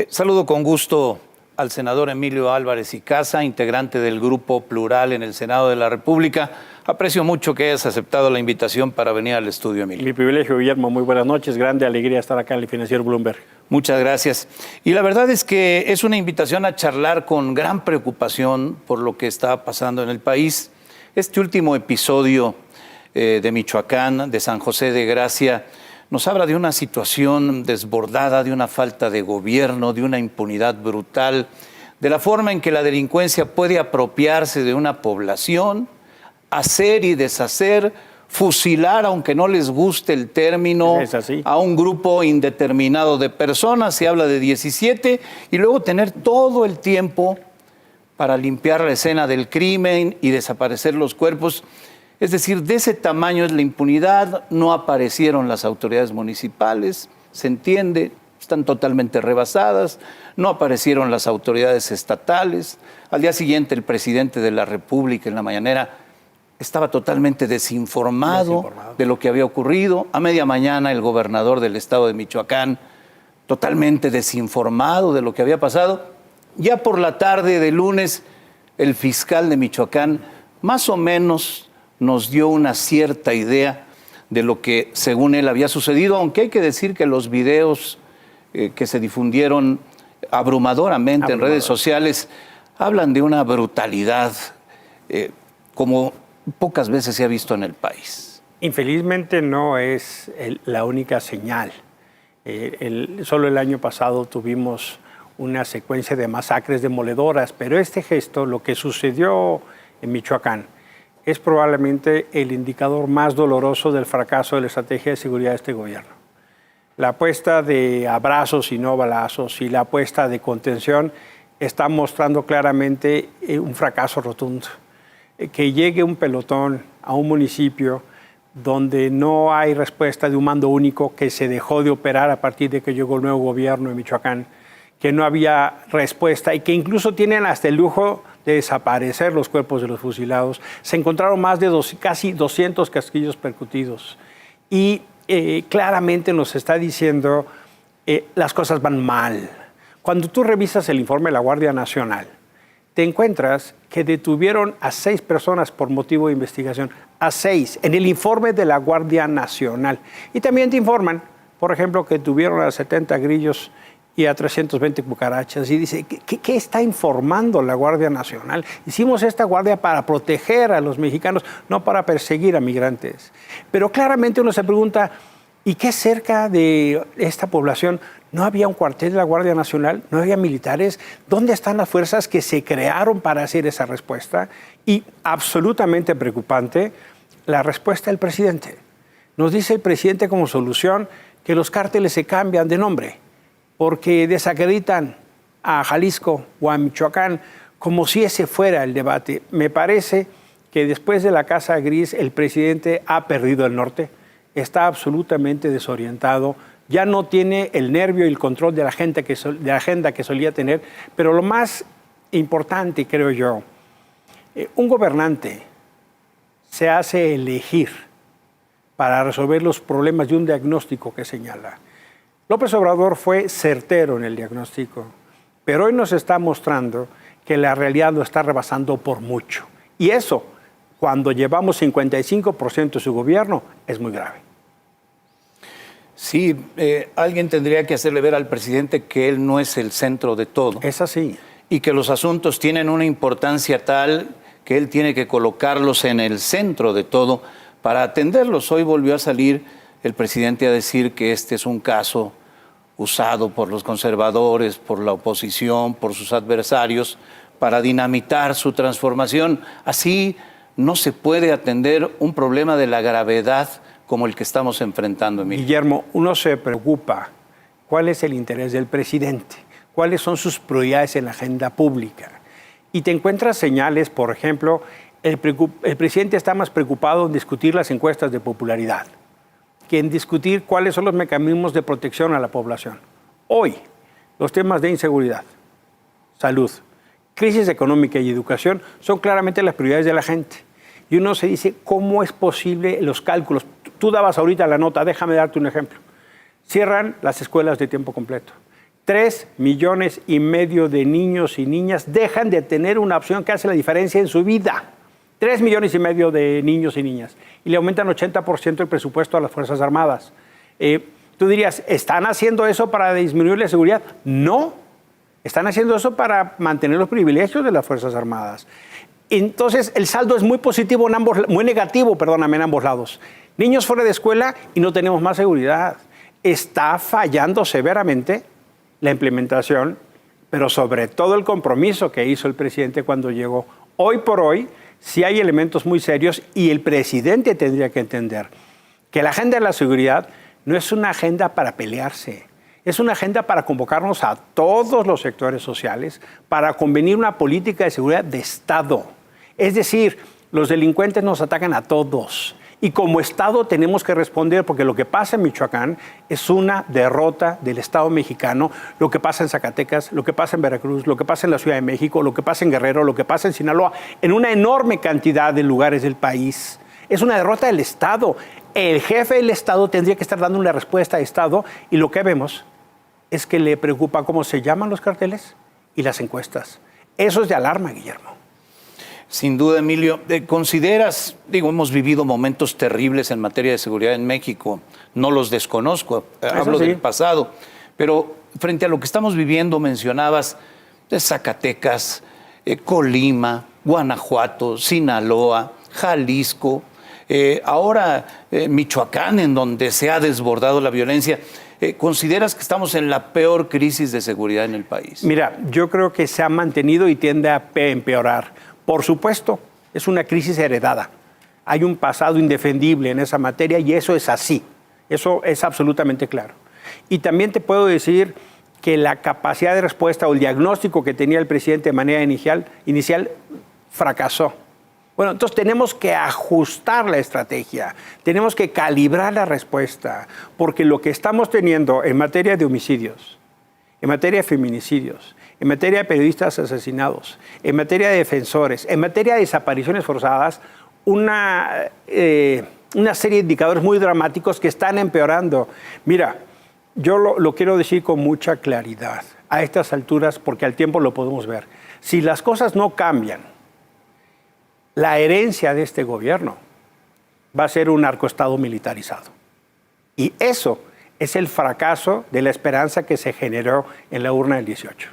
Saludo con gusto al senador Emilio Álvarez y Casa, integrante del Grupo Plural en el Senado de la República. Aprecio mucho que hayas aceptado la invitación para venir al estudio, Emilio. Mi privilegio, Guillermo. Muy buenas noches. Grande alegría estar acá en el Financiero Bloomberg. Muchas gracias. Y la verdad es que es una invitación a charlar con gran preocupación por lo que está pasando en el país. Este último episodio de Michoacán, de San José de Gracia, nos habla de una situación desbordada, de una falta de gobierno, de una impunidad brutal, de la forma en que la delincuencia puede apropiarse de una población, hacer y deshacer, fusilar, aunque no les guste el término, a un grupo indeterminado de personas, se habla de 17, y luego tener todo el tiempo para limpiar la escena del crimen y desaparecer los cuerpos. Es decir, de ese tamaño es la impunidad, no aparecieron las autoridades municipales, se entiende, están totalmente rebasadas, no aparecieron las autoridades estatales. Al día siguiente el presidente de la República en la mañanera estaba totalmente desinformado de lo que había ocurrido. A media mañana el gobernador del estado de Michoacán totalmente desinformado de lo que había pasado. Ya por la tarde de lunes el fiscal de Michoacán más o menos nos dio una cierta idea de lo que según él había sucedido, aunque hay que decir que los videos que se difundieron abrumadoramente en redes sociales hablan de una brutalidad como pocas veces se ha visto en el país. Infelizmente no es la única señal. Solo el año pasado tuvimos una secuencia de masacres demoledoras, pero este gesto, lo que sucedió en Michoacán, es probablemente el indicador más doloroso del fracaso de la estrategia de seguridad de este gobierno. La apuesta de abrazos y no balazos y la apuesta de contención está mostrando claramente un fracaso rotundo. Que llegue un pelotón a un municipio donde no hay respuesta de un mando único, que se dejó de operar a partir de que llegó el nuevo gobierno de Michoacán, que no había respuesta y que incluso tienen hasta el lujo de desaparecer los cuerpos de los fusilados. Se encontraron más de casi 200 casquillos percutidos y claramente nos está diciendo las cosas van mal. Cuando tú revisas el informe de la Guardia Nacional, te encuentras que detuvieron a 6 personas por motivo de investigación, a 6, en el informe de la Guardia Nacional. Y también te informan, por ejemplo, que tuvieron a 70 grillos y a 320 cucarachas, y dice, ¿qué está informando la Guardia Nacional? Hicimos esta guardia para proteger a los mexicanos, no para perseguir a migrantes. Pero claramente uno se pregunta, ¿y qué cerca de esta población no había un cuartel de la Guardia Nacional? ¿No había militares? ¿Dónde están las fuerzas que se crearon para hacer esa respuesta? Y absolutamente preocupante, la respuesta del presidente. Nos dice el presidente como solución que los cárteles se cambian de nombre, porque desacreditan a Jalisco o a Michoacán como si ese fuera el debate. Me parece que después de la Casa Gris el presidente ha perdido el norte, está absolutamente desorientado, ya no tiene el nervio y el control de la agenda que solía tener, pero lo más importante, creo yo, un gobernante se hace elegir para resolver los problemas de un diagnóstico que señala. López Obrador fue certero en el diagnóstico, pero hoy nos está mostrando que la realidad lo está rebasando por mucho. Y eso, cuando llevamos 55% de su gobierno, es muy grave. Sí, alguien tendría que hacerle ver al presidente que él no es el centro de todo. Es así. Y que los asuntos tienen una importancia tal que él tiene que colocarlos en el centro de todo para atenderlos. Hoy volvió a salir el presidente a decir que este es un caso usado por los conservadores, por la oposición, por sus adversarios, para dinamitar su transformación. Así no se puede atender un problema de la gravedad como el que estamos enfrentando, Emilio. Guillermo, uno se preocupa. ¿Cuál es el interés del presidente? ¿Cuáles son sus prioridades en la agenda pública? Y te encuentras señales, por ejemplo, el presidente está más preocupado en discutir las encuestas de popularidad que en discutir cuáles son los mecanismos de protección a la población. Hoy, los temas de inseguridad, salud, crisis económica y educación son claramente las prioridades de la gente. Y uno se dice, ¿cómo es posible los cálculos? Tú dabas ahorita la nota, déjame darte un ejemplo. Cierran las escuelas de tiempo completo. 3,5 millones de niños y niñas dejan de tener una opción que hace la diferencia en su vida. 3,5 millones de niños y niñas. Y le aumentan 80% el presupuesto a las Fuerzas Armadas. Tú dirías, ¿están haciendo eso para disminuir la seguridad? No. Están haciendo eso para mantener los privilegios de las Fuerzas Armadas. Entonces, el saldo es muy positivo, muy negativo, perdóname, en ambos lados. Niños fuera de escuela y no tenemos más seguridad. Está fallando severamente la implementación, pero sobre todo el compromiso que hizo el presidente cuando llegó. Hoy por hoy, sí hay elementos muy serios y el presidente tendría que entender que la agenda de la seguridad no es una agenda para pelearse, es una agenda para convocarnos a todos los sectores sociales para convenir una política de seguridad de Estado. Es decir, los delincuentes nos atacan a todos. Y como Estado tenemos que responder, porque lo que pasa en Michoacán es una derrota del Estado mexicano, lo que pasa en Zacatecas, lo que pasa en Veracruz, lo que pasa en la Ciudad de México, lo que pasa en Guerrero, lo que pasa en Sinaloa, en una enorme cantidad de lugares del país. Es una derrota del Estado. El jefe del Estado tendría que estar dando una respuesta a Estado y lo que vemos es que le preocupa cómo se llaman los carteles y las encuestas. Eso es de alarma, Guillermo. Sin duda, Emilio. ¿Consideras, hemos vivido momentos terribles en materia de seguridad en México, no los desconozco, hablo del pasado, pero frente a lo que estamos viviendo, mencionabas de Zacatecas, Colima, Guanajuato, Sinaloa, Jalisco, ahora Michoacán, en donde se ha desbordado la violencia. ¿Consideras que estamos en la peor crisis de seguridad en el país? Mira, yo creo que se ha mantenido y tiende a empeorar. Por supuesto, es una crisis heredada. Hay un pasado indefendible en esa materia y eso es así. Eso es absolutamente claro. Y también te puedo decir que la capacidad de respuesta o el diagnóstico que tenía el presidente de manera inicial fracasó. Bueno, entonces tenemos que ajustar la estrategia, tenemos que calibrar la respuesta, porque lo que estamos teniendo en materia de homicidios, en materia de feminicidios, en materia de periodistas asesinados, en materia de defensores, en materia de desapariciones forzadas, una serie de indicadores muy dramáticos que están empeorando. Mira, yo lo quiero decir con mucha claridad a estas alturas, porque al tiempo lo podemos ver. Si las cosas no cambian, la herencia de este gobierno va a ser un narcoestado militarizado. Y eso es el fracaso de la esperanza que se generó en la urna del 18.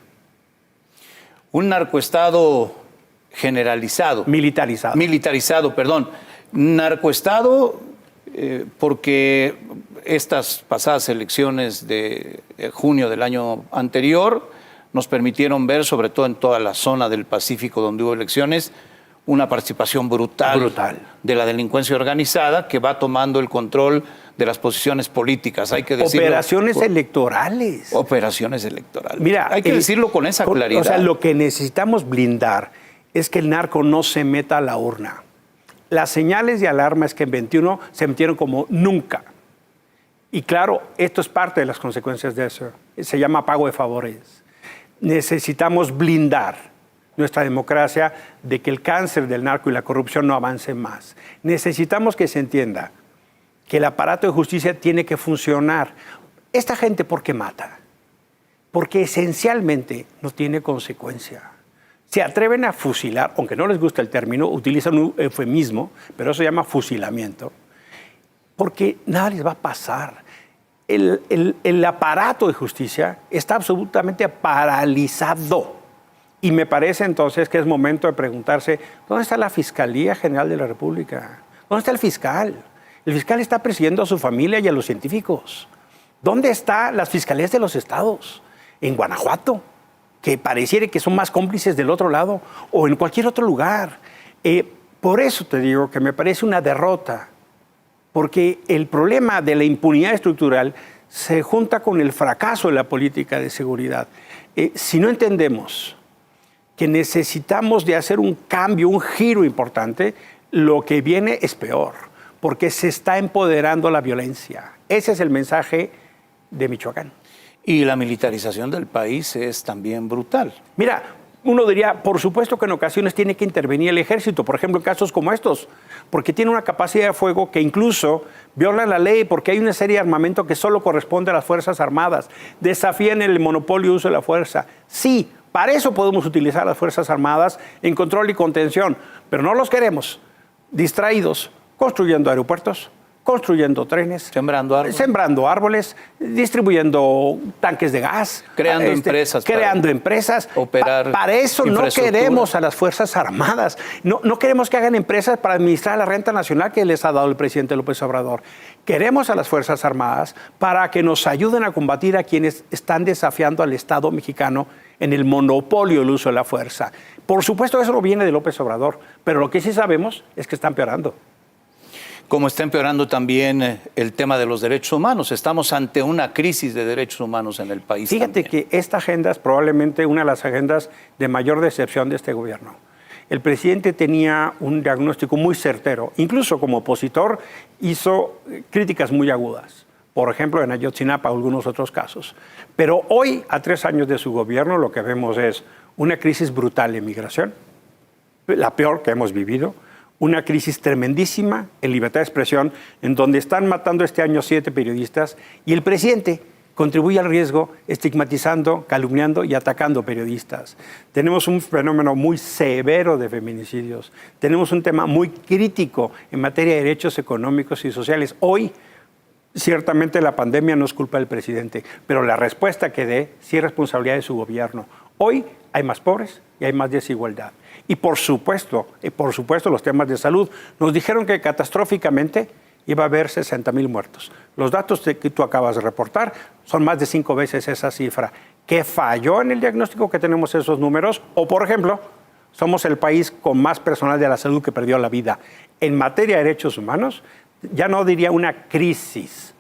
Un narcoestado generalizado. Militarizado. Militarizado, perdón. Narcoestado porque estas pasadas elecciones de junio del año anterior nos permitieron ver, sobre todo en toda la zona del Pacífico donde hubo elecciones, una participación brutal de la delincuencia organizada que va tomando el control de las posiciones políticas. Hay que decirlo. Operaciones electorales. Operaciones electorales. Mira, hay que decirlo con esa claridad. O sea, lo que necesitamos blindar es que el narco no se meta a la urna. Las señales de alarma es que en 21 se metieron como nunca. Y claro, esto es parte de las consecuencias de eso. Se llama pago de favores. Necesitamos blindar nuestra democracia de que el cáncer del narco y la corrupción no avance más. Necesitamos que se entienda que el aparato de justicia tiene que funcionar. ¿Esta gente por qué mata? Porque esencialmente no tiene consecuencia. Se atreven a fusilar, aunque no les gusta el término, utilizan un eufemismo, pero eso se llama fusilamiento, porque nada les va a pasar. El aparato de justicia está absolutamente paralizado. Y me parece entonces que es momento de preguntarse, ¿dónde está la Fiscalía General de la República? ¿Dónde está el fiscal? El fiscal está persiguiendo a su familia y a los científicos. ¿Dónde están las fiscalías de los estados? En Guanajuato, que pareciera que son más cómplices del otro lado, o en cualquier otro lugar. Por eso te digo que me parece una derrota, porque el problema de la impunidad estructural se junta con el fracaso de la política de seguridad. Si no entendemos que necesitamos de hacer un cambio, un giro importante, lo que viene es peor, porque se está empoderando la violencia. Ese es el mensaje de Michoacán. Y la militarización del país es también brutal. Mira, Uno diría, por supuesto que en ocasiones tiene que intervenir el ejército, por ejemplo, en casos como estos, porque tiene una capacidad de fuego que incluso viola la ley, porque hay una serie de armamento que solo corresponde a las Fuerzas Armadas, desafían el monopolio de uso de la fuerza. Sí, para eso podemos utilizar las Fuerzas Armadas en control y contención, pero no los queremos distraídos construyendo aeropuertos, construyendo trenes, sembrando árboles, distribuyendo tanques de gas, creando empresas, operar. Para eso no queremos a las Fuerzas Armadas, no queremos que hagan empresas para administrar la renta nacional que les ha dado el presidente López Obrador. Queremos a las Fuerzas Armadas para que nos ayuden a combatir a quienes están desafiando al Estado mexicano en el monopolio del uso de la fuerza. Por supuesto, eso no viene de López Obrador, pero lo que sí sabemos es que está empeorando. Como está empeorando también el tema de los derechos humanos. Estamos ante una crisis de derechos humanos en el país. Fíjate también. Que esta agenda es probablemente una de las agendas de mayor decepción de este gobierno. El presidente tenía un diagnóstico muy certero. Incluso como opositor hizo críticas muy agudas. Por ejemplo, en Ayotzinapa, algunos otros casos. Pero hoy, a 3 años de su gobierno, lo que vemos es una crisis brutal de migración, la peor que hemos vivido, una crisis tremendísima en libertad de expresión, en donde están matando este año 7 periodistas, y el presidente contribuye al riesgo estigmatizando, calumniando y atacando periodistas. Tenemos un fenómeno muy severo de feminicidios. Tenemos un tema muy crítico en materia de derechos económicos y sociales. Hoy, ciertamente la pandemia no es culpa del presidente, pero la respuesta que dé sí es responsabilidad de su gobierno. Hoy hay más pobres y hay más desigualdad. Y por supuesto, los temas de salud. Nos dijeron que catastróficamente iba a haber 60,000 muertos. Los datos que tú acabas de reportar son más de 5 veces esa cifra. ¿Qué falló en el diagnóstico que tenemos esos números? O, por ejemplo, somos el país con más personal de la salud que perdió la vida. En materia de derechos humanos, ya no diría una crisis.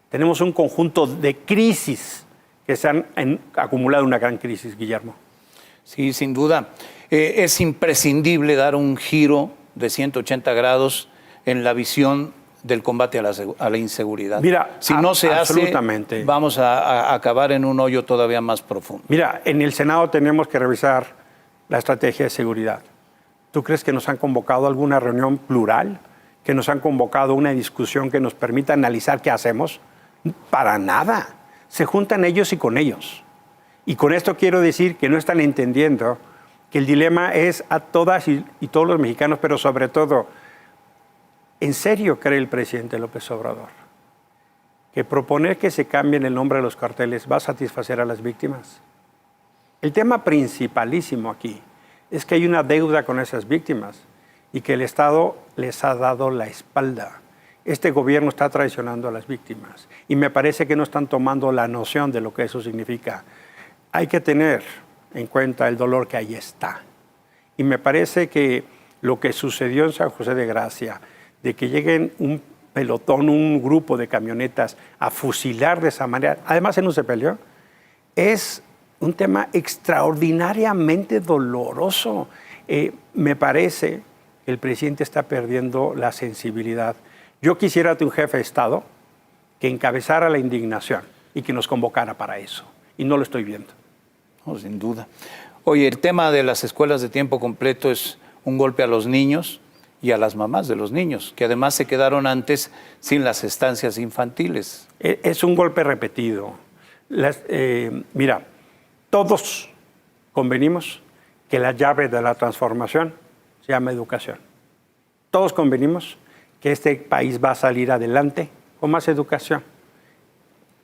Tenemos un conjunto de crisis que se han acumulado una gran crisis, Guillermo. Sí, sin duda. Es imprescindible dar un giro de 180 grados en la visión del combate a la inseguridad. Mira, si no se hace, vamos a acabar en un hoyo todavía más profundo. Mira, en el Senado tenemos que revisar la estrategia de seguridad. ¿Tú crees que nos han convocado a alguna reunión plural? ¿Que nos han convocado a una discusión que nos permita analizar qué hacemos? Para nada. Se juntan ellos y con ellos. Y con esto quiero decir que no están entendiendo que el dilema es a todas y todos los mexicanos, pero sobre todo, ¿en serio cree el presidente López Obrador que proponer que se cambien el nombre de los carteles va a satisfacer a las víctimas? El tema principalísimo aquí es que hay una deuda con esas víctimas y que el Estado les ha dado la espalda. Este gobierno está traicionando a las víctimas y me parece que no están tomando la noción de lo que eso significa. Hay que tener en cuenta el dolor que ahí está. Y me parece que lo que sucedió en San José de Gracia, de que lleguen un pelotón, un grupo de camionetas a fusilar de esa manera, además en un sepelio, es un tema extraordinariamente doloroso. Me parece que el presidente está perdiendo la sensibilidad. Yo quisiera un jefe de Estado que encabezara la indignación y que nos convocara para eso. Y no lo estoy viendo. No, sin duda. Oye, el tema de las escuelas de tiempo completo es un golpe a los niños y a las mamás de los niños, que además se quedaron antes sin las estancias infantiles. Es un golpe repetido. Mira, todos convenimos que la llave de la transformación se llama educación. Todos convenimos que este país va a salir adelante con más educación.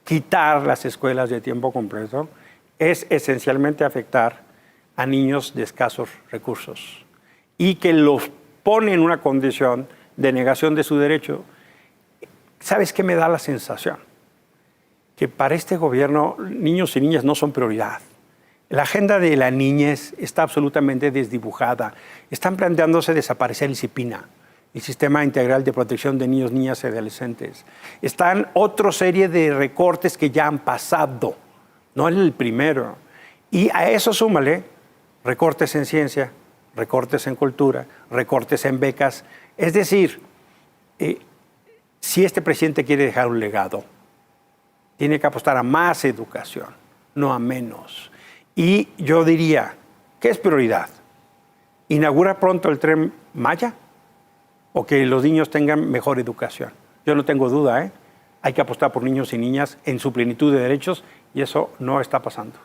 Quitar las escuelas de tiempo completo es esencialmente afectar a niños de escasos recursos y que los pone en una condición de negación de su derecho. ¿Sabes qué me da la sensación? Que para este gobierno niños y niñas no son prioridad. La agenda de la niñez está absolutamente desdibujada. Están planteándose desaparecer el CIPINA, el Sistema Integral de Protección de Niños, Niñas y Adolescentes. Están otra serie de recortes que ya han pasado. No es el primero. Y a eso súmale recortes en ciencia, recortes en cultura, recortes en becas. Es decir, si este presidente quiere dejar un legado, tiene que apostar a más educación, no a menos. Y yo diría, ¿Qué es prioridad? ¿Inaugura pronto el Tren Maya o que los niños tengan mejor educación? Yo no tengo duda, ¿eh? Hay que apostar por niños y niñas en su plenitud de derechos y eso no está pasando.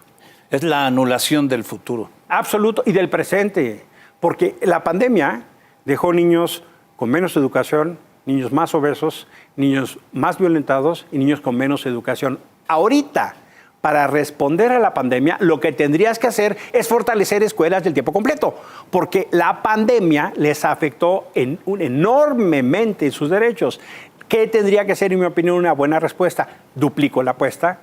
Es la anulación del futuro. Absoluto, y del presente, porque la pandemia dejó niños con menos educación, niños más obesos, niños más violentados y niños con menos educación. Ahorita, para responder a la pandemia, lo que tendrías que hacer es fortalecer escuelas del tiempo completo, porque la pandemia les afectó enormemente en sus derechos. ¿Qué tendría que ser, en mi opinión, una buena respuesta? Duplico la apuesta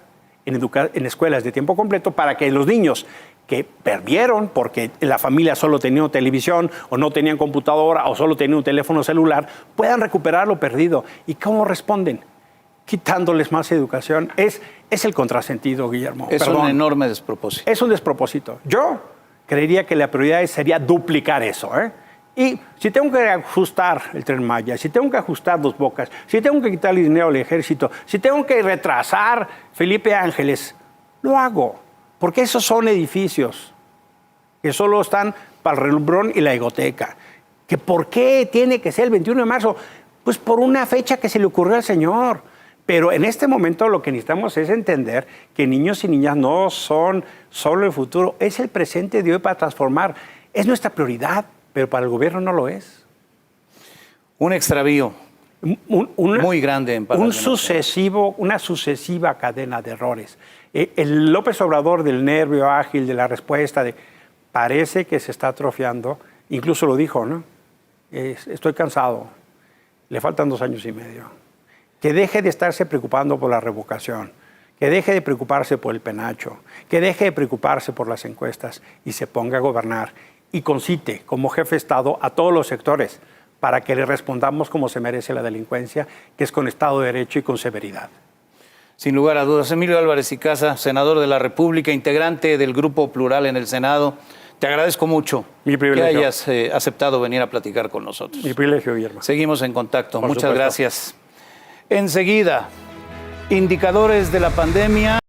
en escuelas de tiempo completo para que los niños que perdieron porque la familia solo tenía televisión o no tenían computadora o solo tenían un teléfono celular, puedan recuperar lo perdido. ¿Y cómo responden? Quitándoles más educación. Es el contrasentido, Guillermo. Es un enorme despropósito. Es un despropósito. Yo creería que la prioridad sería duplicar eso, ¿eh? Y si tengo que ajustar el Tren Maya, si tengo que ajustar Dos Bocas, si tengo que quitarle dinero al ejército, si tengo que retrasar Felipe Ángeles, lo hago. Porque esos son edificios que solo están para el relumbrón y la egoteca. ¿Que por qué tiene que ser el 21 de marzo? Pues por una fecha que se le ocurrió al señor. Pero en este momento lo que necesitamos es entender que niños y niñas no son solo el futuro, es el presente de hoy para transformar. Es nuestra prioridad, pero para el gobierno no lo es. Un extravío muy grande en Palacio Nacional. Una sucesiva cadena de errores. El López Obrador del nervio ágil, de la respuesta, parece que se está atrofiando. Incluso lo dijo, ¿no? Estoy cansado, le faltan 2 años y medio. Que deje de estarse preocupando por la revocación, que deje de preocuparse por el penacho, que deje de preocuparse por las encuestas y se ponga a gobernar y concite como jefe de Estado a todos los sectores para que le respondamos como se merece la delincuencia, que es con Estado de Derecho y con severidad. Sin lugar a dudas. Emilio Álvarez y Casa, senador de la República, integrante del Grupo Plural en el Senado, te agradezco mucho que hayas aceptado venir a platicar con nosotros. Mi privilegio, Guillermo. Seguimos en contacto. Por Muchas supuesto. gracias. Enseguida, indicadores de la pandemia.